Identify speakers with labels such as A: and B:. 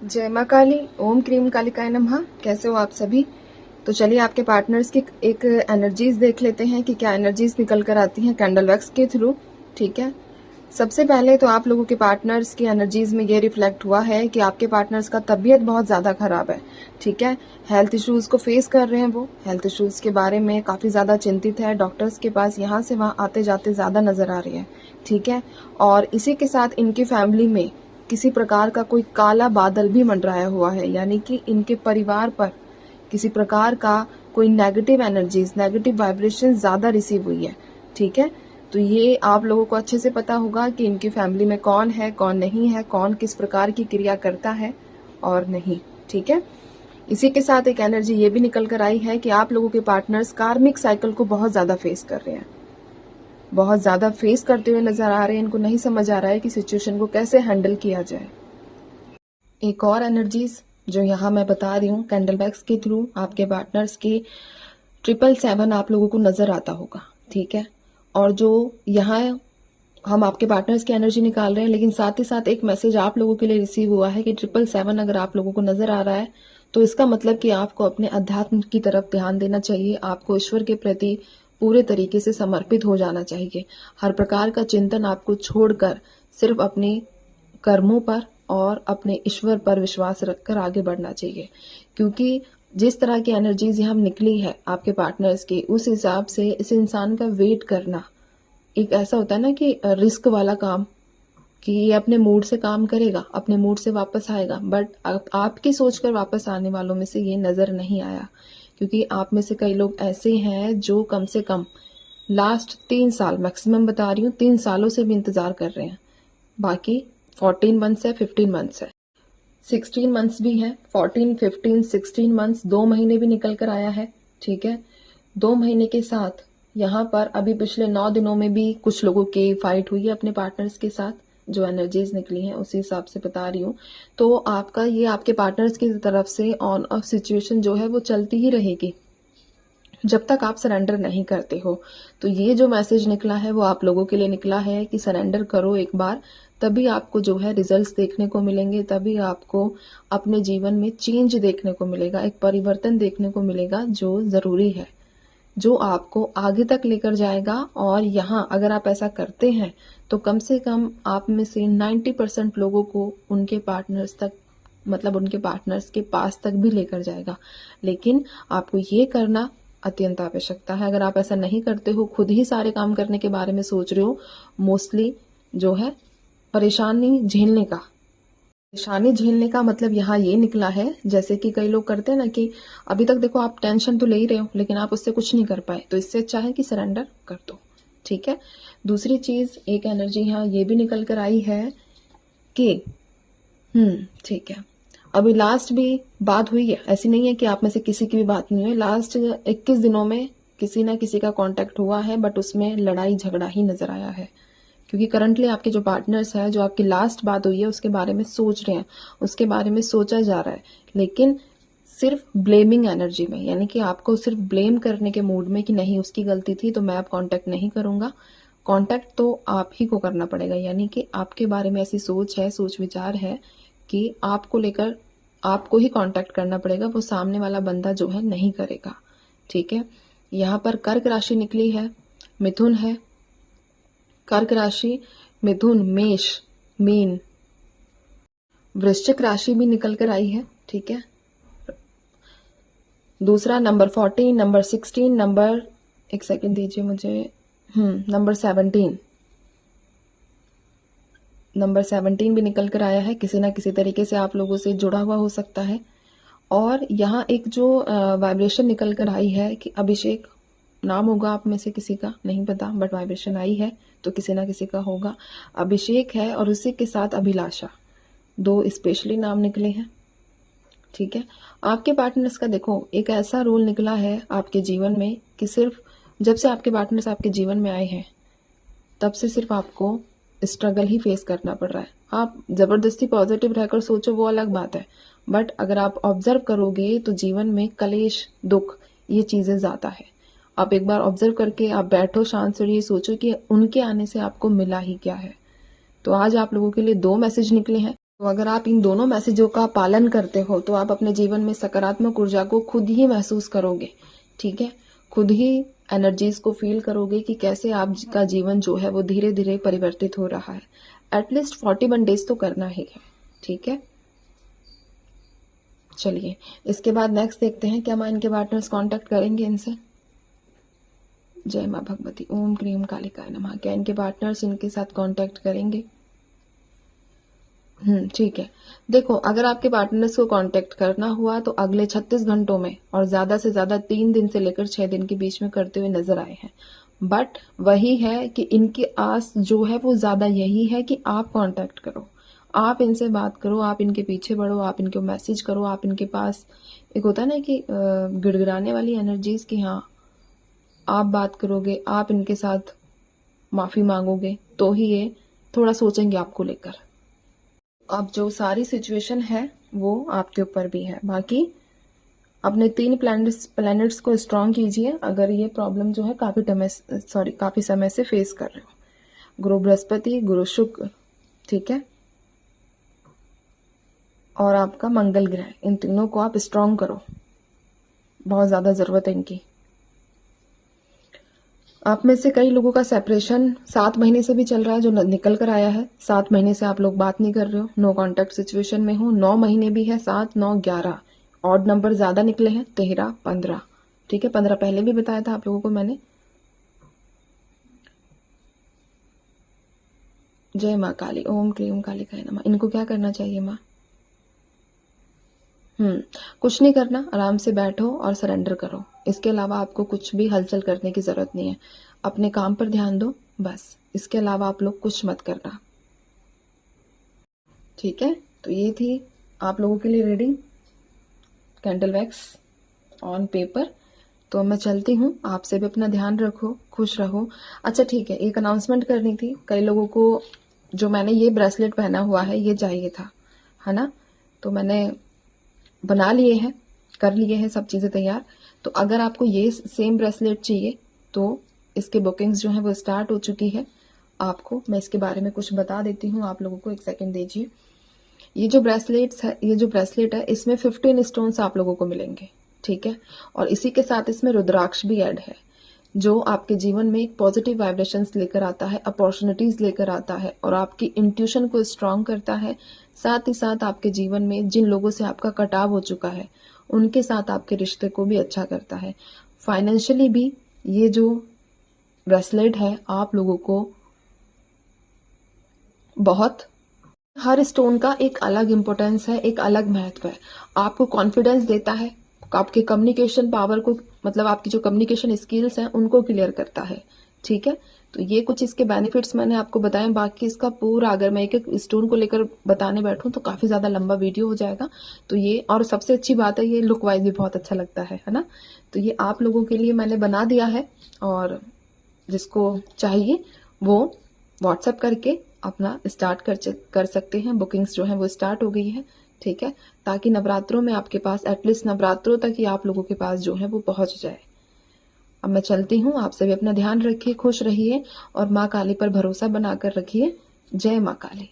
A: जय माँ काली, ओम क्रीम कालिकाय नमः। कैसे हो आप सभी? तो चलिए आपके पार्टनर्स की एक एनर्जीज देख लेते हैं कि क्या एनर्जीज निकल कर आती हैं कैंडल वैक्स के थ्रू। ठीक है, सबसे पहले तो आप लोगों के पार्टनर्स की एनर्जीज में ये रिफ्लेक्ट हुआ है कि आपके पार्टनर्स का तबीयत बहुत ज़्यादा खराब है। ठीक है, हेल्थ इश्यूज़ को फेस कर रहे हैं, वो हेल्थ इश्यूज़ के बारे में काफ़ी ज़्यादा चिंतित है, डॉक्टर्स के पास यहाँ से वहाँ आते जाते ज़्यादा नज़र आ रही है। ठीक है, और इसी के साथ इनकी फैमिली में किसी प्रकार का कोई काला बादल भी मंडराया हुआ है, यानी कि इनके परिवार पर किसी प्रकार का कोई नेगेटिव एनर्जीज, नेगेटिव वाइब्रेशन ज़्यादा रिसीव हुई है। ठीक है, तो ये आप लोगों को अच्छे से पता होगा कि इनकी फैमिली में कौन है, कौन नहीं है, कौन किस प्रकार की क्रिया करता है और नहीं। ठीक है, इसी के साथ एक एनर्जी ये भी निकल कर आई है कि आप लोगों के पार्टनर्स कार्मिक साइकिल को बहुत ज़्यादा फेस कर रहे हैं, बहुत ज़्यादा फेस करते हुए नजर आ रहे हैं। इनको नहीं समझ आ रहा है कि सिचुएशन को कैसे हैंडल किया जाए। एक और एनर्जीज जो यहाँ मैं बता रही हूँ कैंडल वैक्स के थ्रू, आपके पार्टनर्स की 777 आप लोगों को नजर आता होगा। ठीक है, और जो यहाँ हम आपके पार्टनर्स की एनर्जी निकाल रहे हैं, लेकिन साथ ही साथ एक मैसेज आप लोगों के लिए रिसीव हुआ है कि 777 अगर आप लोगों को नजर आ रहा है तो इसका मतलब कि आपको अपने अध्यात्म की तरफ ध्यान देना चाहिए, आपको ईश्वर के प्रति पूरे तरीके से समर्पित हो जाना चाहिए। हर प्रकार का चिंतन आपको छोड़कर सिर्फ अपने कर्मों पर और अपने ईश्वर पर विश्वास रखकर आगे बढ़ना चाहिए, क्योंकि जिस तरह की एनर्जीज यहाँ निकली है आपके पार्टनर्स की, उस हिसाब से इस इंसान का वेट करना एक ऐसा होता है ना कि रिस्क वाला काम, कि ये अपने मूड से काम करेगा, अपने मूड से वापस आएगा, बट आपकी सोचकर वापस आने वालों में से ये नजर नहीं आया, क्योंकि आप में से कई लोग ऐसे हैं जो कम से कम लास्ट 3 साल, मैक्सिमम बता रही हूँ 3 सालों से भी इंतजार कर रहे हैं। बाकी 14 मंथ्स है, 15 मंथ्स है, 16 मंथ्स भी है, 14, 15, 16 मंथ्स, 2 महीने भी निकल कर आया है। ठीक है, 2 महीने के साथ यहाँ पर अभी पिछले 9 दिनों में भी कुछ लोगों की फाइट हुई है अपने पार्टनर्स के साथ। जो एनर्जीज निकली हैं उसी हिसाब से बता रही हूँ। तो आपका ये आपके पार्टनर्स की तरफ से ऑन ऑफ सिचुएशन जो है वो चलती ही रहेगी जब तक आप सरेंडर नहीं करते हो। तो ये जो मैसेज निकला है वो आप लोगों के लिए निकला है कि सरेंडर करो एक बार, तभी आपको जो है रिजल्ट्स देखने को मिलेंगे, तभी आपको अपने जीवन में चेंज देखने को मिलेगा, एक परिवर्तन देखने को मिलेगा जो जरूरी है, जो आपको आगे तक लेकर जाएगा। और यहाँ अगर आप ऐसा करते हैं तो कम से कम आप में से 90% लोगों को उनके पार्टनर्स तक, मतलब उनके पार्टनर्स के पास तक भी लेकर जाएगा। लेकिन आपको ये करना अत्यंत आवश्यकता है। अगर आप ऐसा नहीं करते हो, खुद ही सारे काम करने के बारे में सोच रहे हो, मोस्टली जो है परेशानी झेलने का, परेशानी झेलने का मतलब यहाँ ये निकला है, जैसे कि कई लोग करते हैं ना कि अभी तक देखो आप टेंशन तो ले ही रहे हो लेकिन आप उससे कुछ नहीं कर पाए, तो इससे अच्छा है कि सरेंडर कर दो। ठीक है, दूसरी चीज एक एनर्जी यहाँ ये भी निकल कर आई है कि ठीक है, अभी लास्ट भी बात हुई है, ऐसी नहीं है कि आप में से किसी की भी बात नहीं हुई। लास्ट 21 दिनों में किसी ना किसी का कांटेक्ट हुआ है, बट उसमें लड़ाई झगड़ा ही नजर आया है, क्योंकि करंटली आपके जो पार्टनर्स है, जो आपकी लास्ट बात हुई है उसके बारे में सोच रहे हैं, उसके बारे में सोचा जा रहा है, लेकिन सिर्फ ब्लेमिंग एनर्जी में, यानी कि आपको सिर्फ ब्लेम करने के मूड में कि नहीं उसकी गलती थी तो मैं अब कांटेक्ट नहीं करूंगा। कांटेक्ट तो आप ही को करना पड़ेगा, यानी कि आपके बारे में ऐसी सोच है, सोच विचार है कि आपको लेकर आपको ही कांटेक्ट करना पड़ेगा, वो सामने वाला बंदा जो है नहीं करेगा। ठीक है, यहाँ पर कर्क राशि निकली है, मिथुन है, कर्क राशि, मिथुन, मेष, मीन, वृश्चिक राशि भी निकल कर आई है। ठीक है, दूसरा नंबर 14, नंबर 16, नंबर, एक सेकंड दीजिए मुझे, नंबर 17, नंबर 17 भी निकल कर आया है। किसी ना किसी तरीके से आप लोगों से जुड़ा हुआ हो सकता है। और यहाँ एक जो वाइब्रेशन निकल कर आई है कि अभिषेक नाम होगा आप में से किसी का, नहीं पता, बट वाइब्रेशन आई है तो किसी ना किसी का होगा। अभिषेक है और उसी के साथ अभिलाषा, 2 स्पेशली नाम निकले हैं। ठीक है, आपके पार्टनर्स का देखो एक ऐसा रोल निकला है आपके जीवन में कि सिर्फ जब से आपके पार्टनर्स आपके जीवन में आए हैं तब से सिर्फ आपको स्ट्रगल ही फेस करना पड़ रहा है। आप जबरदस्ती पॉजिटिव रहकर सोचो वो अलग बात है, बट अगर आप ऑब्जर्व करोगे तो जीवन में कलेश, दुख, ये चीजें ज्यादा है। आप एक बार ऑब्जर्व करके आप बैठो शांत से, ये सोचो कि उनके आने से आपको मिला ही क्या है। तो आज आप लोगों के लिए 2 मैसेज निकले हैं। तो अगर आप इन दोनों मैसेजों का पालन करते हो तो आप अपने जीवन में सकारात्मक ऊर्जा को खुद ही महसूस करोगे, ठीक है। खुद ही एनर्जीज को फील करोगे कि कैसे आपका जीवन जो है वो धीरे धीरे परिवर्तित हो रहा है। एटलीस्ट 41 डेज तो करना ही है, ठीक है। चलिए इसके बाद नेक्स्ट देखते हैं क्या माँ इनके पार्टनर्स कांटेक्ट करेंगे इनसे। जय माँ भगवती, ओम क्रीम कालिकाय नमः। क्या इनके पार्टनर्स इनके साथ कांटेक्ट करेंगे? ठीक है। देखो, अगर आपके पार्टनर्स को कांटेक्ट करना हुआ तो अगले 36 घंटों में और ज्यादा से ज्यादा 3 दिन से लेकर 6 दिन के बीच में करते हुए नजर आए हैं। बट वही है कि इनकी आस जो है वो ज्यादा यही है कि आप कांटेक्ट करो, आप इनसे बात करो, आप इनके पीछे बढ़ो, आप इनको मैसेज करो, आप इनके पास एक होता है ना कि गिड़गिड़ाने वाली एनर्जीज की, हाँ आप बात करोगे, आप इनके साथ माफी मांगोगे तो ही ये थोड़ा सोचेंगे आपको लेकर। अब जो सारी सिचुएशन है वो आपके ऊपर भी है। बाकी अपने 3 प्लैनेट्स को स्ट्रांग कीजिए अगर ये प्रॉब्लम जो है काफी समय से फेस कर रहे हो। गुरु बृहस्पति, गुरु शुक्र, ठीक है, और आपका मंगल ग्रह, इन तीनों को आप स्ट्रांग करो, बहुत ज्यादा जरूरत है इनकी। आप में से कई लोगों का सेपरेशन 7 महीने से भी चल रहा है, जो निकल कर आया है। 7 महीने से आप लोग बात नहीं कर रहे हो, नो कांटेक्ट सिचुएशन में हो। 9 महीने भी है, 7, 9, 11, ऑड नंबर ज्यादा निकले हैं, 13, 15, ठीक है। 15 पहले भी बताया था आप लोगों को मैंने। जय माँ काली, ओम क्लीम कालिकाय नमः। इनको क्या करना चाहिए माँ? कुछ नहीं करना, आराम से बैठो और सरेंडर करो। इसके अलावा आपको कुछ भी हलचल करने की जरूरत नहीं है। अपने काम पर ध्यान दो बस, इसके अलावा आप लोग कुछ मत करना, ठीक है। तो ये थी आप लोगों के लिए reading candle wax on paper. तो मैं चलती हूँ, आपसे भी अपना ध्यान रखो, खुश रहो। अच्छा ठीक है, एक अनाउंसमेंट करनी थी। कई लोगों को जो मैंने ये ब्रेसलेट पहना हुआ है ये चाहिए था, है ना, तो मैंने बना लिए हैं, कर लिए हैं सब चीजें तैयार। तो अगर आपको ये सेम ब्रेसलेट चाहिए तो इसके बुकिंग्स जो है वो स्टार्ट हो चुकी है। आपको मैं इसके बारे में कुछ बता देती हूँ आप लोगों को, एक सेकंड दीजिए। ये जो ब्रेसलेट है इसमें 15 स्टोन्स आप लोगों को मिलेंगे, ठीक है। और इसी के साथ इसमें रुद्राक्ष भी ऐड है, जो आपके जीवन में एक पॉजिटिव वाइब्रेशंस लेकर आता है, अपॉर्चुनिटीज लेकर आता है और आपकी इंट्यूशन को स्ट्रांग करता है। साथ ही साथ आपके जीवन में जिन लोगों से आपका कटाव हो चुका है उनके साथ आपके रिश्ते को भी अच्छा करता है। फाइनेंशियली भी ये जो ब्रेसलेट है आप लोगों को बहुत, हर स्टोन का एक अलग इंपॉर्टेंस है, एक अलग महत्व है। आपको कॉन्फिडेंस देता है, आपके कम्युनिकेशन पावर को, मतलब आपकी जो कम्युनिकेशन स्किल्स हैं उनको क्लियर करता है, ठीक है। तो ये कुछ इसके बेनिफिट्स मैंने आपको बताए। बाकी इसका पूरा अगर मैं एक एक स्टोन को लेकर बताने बैठूं तो काफी ज्यादा लंबा वीडियो हो जाएगा। तो ये, और सबसे अच्छी बात है ये लुक वाइज भी बहुत अच्छा लगता है ना। तो ये आप लोगों के लिए मैंने बना दिया है और जिसको चाहिए वो व्हाट्सएप करके अपना स्टार्ट कर सकते हैं। बुकिंग्स जो है वो स्टार्ट हो गई है, ठीक है, ताकि नवरात्रों में आपके पास, एटलीस्ट नवरात्रों तक ही आप लोगों के पास जो है वो पहुंच जाए। अब मैं चलती हूँ, आपसे भी अपना ध्यान रखिए, खुश रहिए और माँ काली पर भरोसा बनाकर रखिए। जय माँ काली।